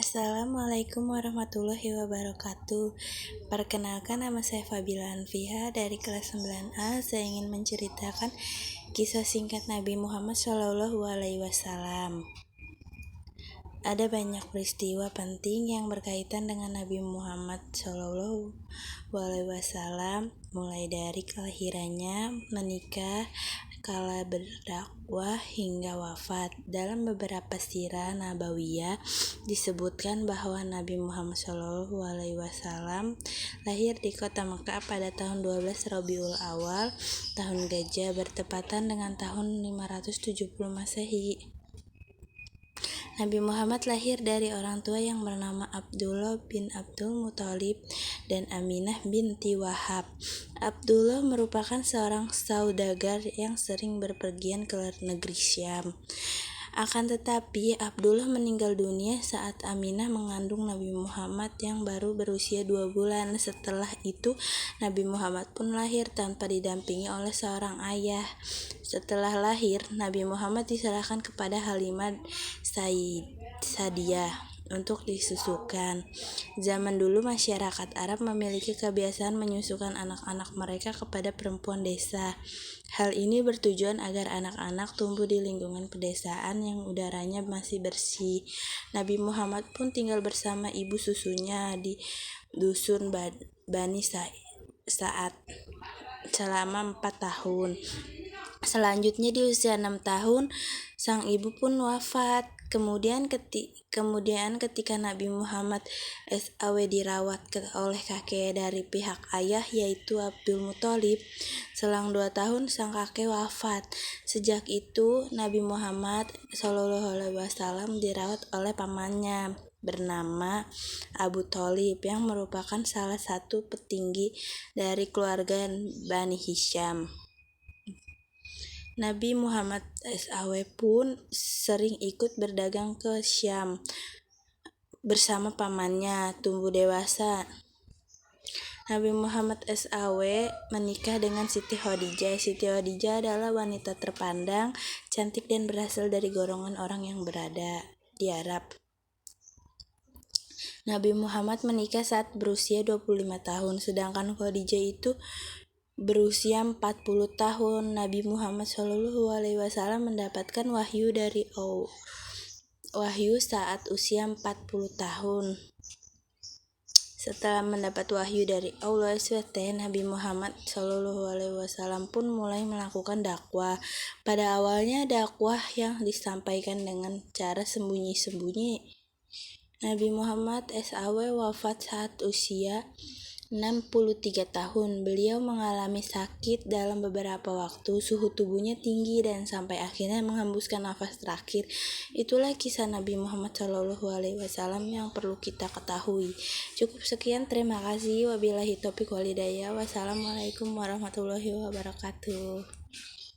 Assalamualaikum warahmatullahi wabarakatuh. Perkenalkan, nama saya Fabila Anfiha dari kelas 9A. Saya ingin menceritakan kisah singkat Nabi Muhammad SAW. Ada banyak peristiwa penting yang berkaitan dengan Nabi Muhammad SAW, mulai dari kelahirannya, menikah, kala berdakwah hingga wafat. Dalam beberapa sirah nabawiyah disebutkan bahwa Nabi Muhammad SAW lahir di kota Mekah pada tahun 12 Rabiul Awal, tahun gajah, bertepatan dengan tahun 570 Masehi. Nabi Muhammad lahir dari orang tua yang bernama Abdullah bin Abdul Muthalib dan Aminah binti Wahab. Abdullah merupakan seorang saudagar yang sering berpergian ke negeri Syam. Akan tetapi, Abdullah meninggal dunia saat Aminah mengandung Nabi Muhammad yang baru berusia 2 bulan. Setelah itu, Nabi Muhammad pun lahir tanpa didampingi oleh seorang ayah. Setelah lahir, Nabi Muhammad diserahkan kepada Halimah Sa'diyah untuk disusukan. Zaman dulu masyarakat Arab memiliki kebiasaan menyusukan anak-anak mereka kepada perempuan desa. Hal ini bertujuan agar anak-anak tumbuh di lingkungan pedesaan yang udaranya masih bersih. Nabi Muhammad pun tinggal bersama ibu susunya di dusun Bani Sa'ad selama 4 tahun. Selanjutnya di usia 6 tahun, sang ibu pun wafat. Kemudian ketika Nabi Muhammad SAW dirawat oleh kakek dari pihak ayah, yaitu Abdul Muthalib, selang 2 tahun sang kakek wafat. Sejak itu Nabi Muhammad SAW dirawat oleh pamannya bernama Abu Thalib yang merupakan salah satu petinggi dari keluarga Bani Hisham. Nabi Muhammad SAW pun sering ikut berdagang ke Syam bersama pamannya. Tumbuh dewasa, Nabi Muhammad SAW menikah dengan Siti Khadijah. Siti Khadijah adalah wanita terpandang, cantik dan berasal dari golongan orang yang berada di Arab. Nabi Muhammad menikah saat berusia 25 tahun, sedangkan Khadijah itu berusia 40 tahun. Nabi Muhammad SAW mendapatkan wahyu saat usia 40 tahun. Setelah mendapat wahyu dari Allah SWT, Nabi Muhammad SAW pun mulai melakukan dakwah. Pada awalnya dakwah yang disampaikan dengan cara sembunyi-sembunyi. Nabi Muhammad SAW wafat saat usia 63 tahun. Beliau mengalami sakit dalam beberapa waktu, suhu tubuhnya tinggi dan sampai akhirnya menghembuskan nafas terakhir. Itulah kisah Nabi Muhammad SAW yang perlu kita ketahui. Cukup sekian, terima kasih. Wabillahi taufiq wal hidayah. Wassalamualaikum warahmatullahi wabarakatuh.